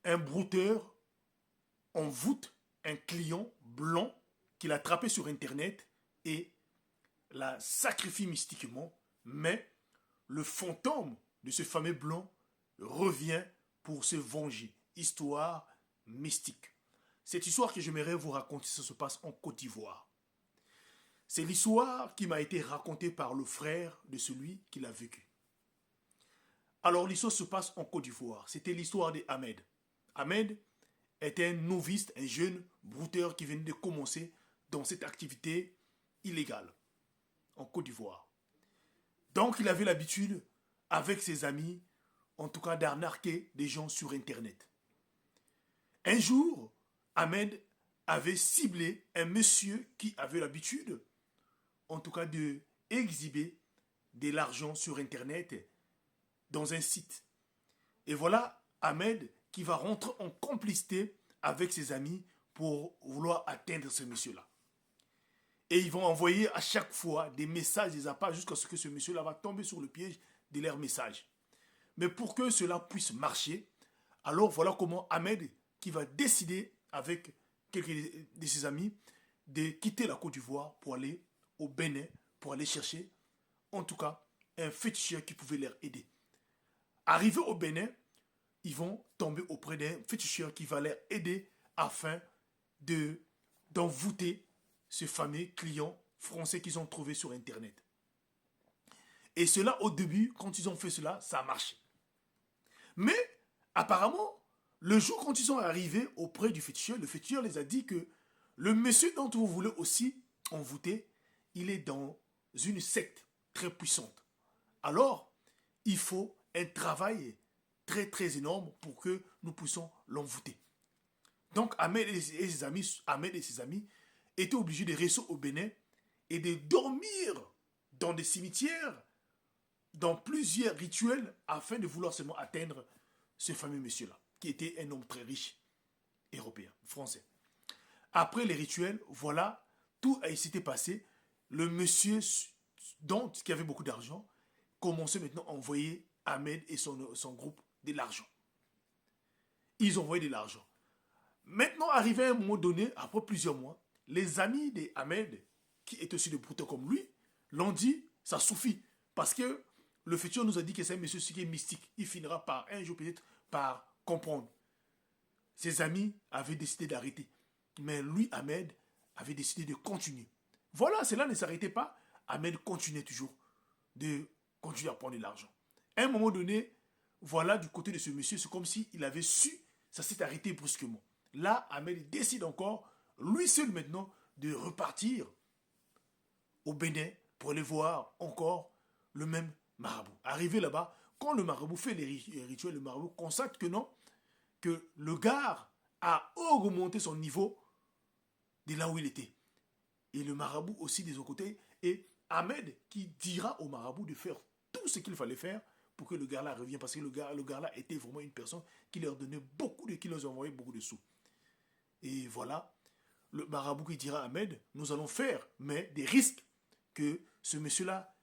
un brouteur envoûte un client blanc qu'il a attrapé sur Internet et la sacrifie mystiquement, mais le fantôme de ce fameux blanc revient pour se venger. Histoire mystique. Cette histoire que j'aimerais vous raconter, ça se passe en Côte d'Ivoire. C'est l'histoire qui m'a été racontée par le frère de celui qui l'a vécu. Alors l'histoire se passe en Côte d'Ivoire. C'était l'histoire d'Ahmed. Ahmed était un novice, un jeune brouteur qui venait de commencer dans cette activité illégale en Côte d'Ivoire. Donc il avait l'habitude, avec ses amis, en tout cas d'arnaquer des gens sur Internet. Un jour, Ahmed avait ciblé un monsieur qui avait l'habitude, en tout cas, de exhiber de l'argent sur Internet dans un site. Et voilà Ahmed qui va rentrer en complicité avec ses amis pour vouloir atteindre ce monsieur-là. Et ils vont envoyer à chaque fois des messages, des appels, jusqu'à ce que ce monsieur-là va tomber sur le piège de leurs messages. Mais pour que cela puisse marcher, alors voilà comment Ahmed, qui va décider avec quelques de ses amis, de quitter la Côte d'Ivoire pour aller au Bénin, pour aller chercher, en tout cas, un féticheur qui pouvait leur aider. Arrivés au Bénin, ils vont tomber auprès d'un féticheur qui va leur aider afin d'envoûter ce fameux client français qu'ils ont trouvé sur Internet. Et cela, au début, quand ils ont fait cela, ça a marché. Mais, apparemment, le jour quand ils sont arrivés auprès du féticheur, le féticheur les a dit que le monsieur dont vous voulez aussi envoûter, il est dans une secte très puissante. Alors, il faut un travail très très énorme pour que nous puissions l'envoûter. Donc Ahmed et ses amis étaient obligés de rester au Bénin et de dormir dans des cimetières, dans plusieurs rituels, afin de vouloir seulement atteindre ce fameux monsieur-là, qui était un homme très riche, européen, français. Après les rituels, voilà, tout s'était passé. Le monsieur, qui avait beaucoup d'argent, commençait maintenant à envoyer Ahmed et son groupe de l'argent. Ils envoyaient de l'argent. Maintenant, arrivé à un moment donné, après plusieurs mois, les amis d'Ahmed, qui étaient aussi des brouteurs comme lui, l'ont dit, ça suffit. Parce que le futur nous a dit que c'est un monsieur qui est mystique. Il finira par, un jour peut-être, par comprendre. Ses amis avaient décidé d'arrêter. Mais lui, Ahmed, avait décidé de continuer. Voilà, cela ne s'arrêtait pas. Ahmed continuait toujours de continuer à prendre de l'argent. À un moment donné, voilà, du côté de ce monsieur, c'est comme s'il avait su, ça s'est arrêté brusquement. Là, Ahmed décide encore, lui seul maintenant, de repartir au Bénin pour aller voir encore le même marabout. Arrivé là-bas, quand le marabout fait les rituels, le marabout constate que non, que le gars a augmenté son niveau de là où il était. Et le marabout aussi des autres côtés. Et Ahmed qui dira au marabout de faire tout ce qu'il fallait faire pour que le gars-là revienne. Parce que le gars-là était vraiment une personne qui leur donnait qui leur envoyait beaucoup de sous. Et voilà, le marabout qui dira à Ahmed, nous allons faire, mais des risques que ce monsieur-là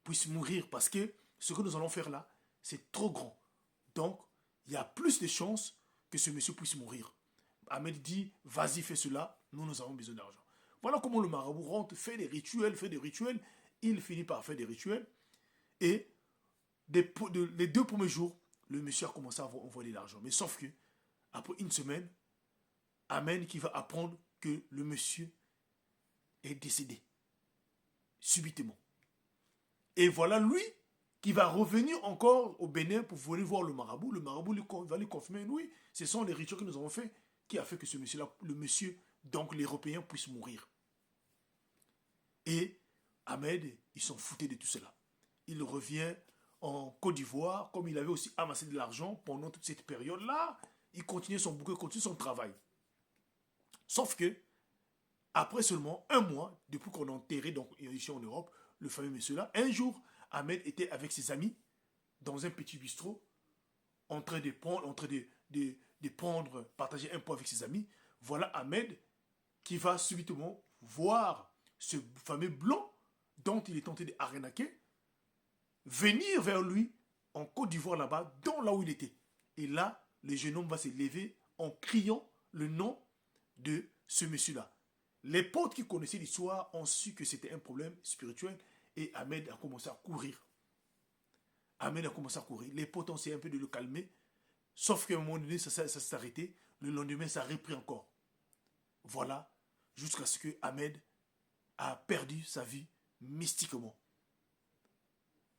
puisse mourir. Parce que ce que nous allons faire là, c'est trop grand. Donc, il y a plus de chances que ce monsieur puisse mourir. Ahmed dit, vas-y, fais cela, nous avons besoin d'argent. Voilà comment le marabout rentre, fait des rituels, il finit par faire des rituels. Et les 2 premiers jours, le monsieur a commencé à envoyer de l'argent. Mais sauf que, après une semaine, Ahmed qui va apprendre que le monsieur est décédé, subitement. Et voilà lui qui va revenir encore au Bénin pour venir voir le marabout. Le marabout va lui confirmer, oui, ce sont les rituels que nous avons faits qui a fait que ce monsieur-là, le monsieur, donc l'Européen, puisse mourir. Et Ahmed, ils s'en foutaient de tout cela. Il revient en Côte d'Ivoire, comme il avait aussi amassé de l'argent pendant toute cette période-là, il continuait son bouquet, il continuait son travail. Sauf que, après seulement un mois, depuis qu'on a enterré donc, ici en Europe, le fameux monsieur-là, un jour, Ahmed était avec ses amis dans un petit bistrot, en train de prendre, partager un pot avec ses amis. Voilà Ahmed qui va subitement voir ce fameux blanc dont il est tenté d'arnaquer venir vers lui en Côte d'Ivoire là-bas, dans là où il était. Et là, le jeune homme va se lever en criant le nom de ce monsieur-là. Les potes qui connaissaient l'histoire ont su que c'était un problème spirituel et Ahmed a commencé à courir. Ahmed a commencé à courir. Les potes ont essayé un peu de le calmer, sauf qu'à un moment donné, ça s'est arrêté. Le lendemain, ça a repris encore. Voilà, jusqu'à ce que Ahmed a perdu sa vie mystiquement.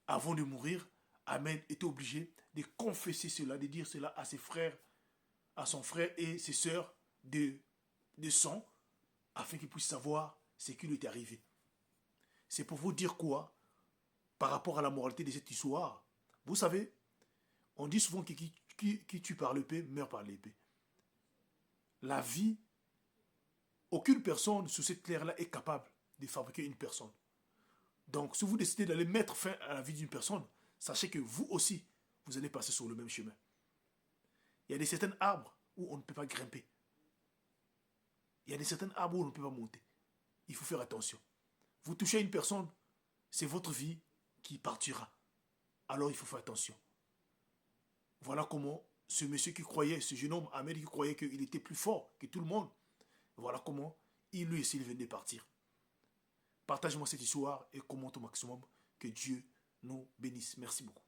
Avant de mourir, Ahmed était obligé de confesser cela, de dire cela à ses frères, à son frère et ses sœurs de sang, afin qu'ils puissent savoir ce qui lui est arrivé. C'est pour vous dire quoi par rapport à la moralité de cette histoire. Vous savez, on dit souvent que qui tue par l'épée meurt par l'épée. La vie, aucune personne sur cette terre-là est capable de fabriquer une personne. Donc, si vous décidez d'aller mettre fin à la vie d'une personne, sachez que vous aussi, vous allez passer sur le même chemin. Il y a des certains arbres où on ne peut pas grimper. Il y a des certains arbres où on ne peut pas monter. Il faut faire attention. Vous touchez à une personne, c'est votre vie qui partira. Alors il faut faire attention. Voilà comment ce monsieur qui croyait, ce jeune homme, Ahmed, qui croyait qu'il était plus fort que tout le monde, voilà comment il lui aussi venait de partir. Partage-moi cette histoire et commente au maximum. Que Dieu nous bénisse. Merci beaucoup.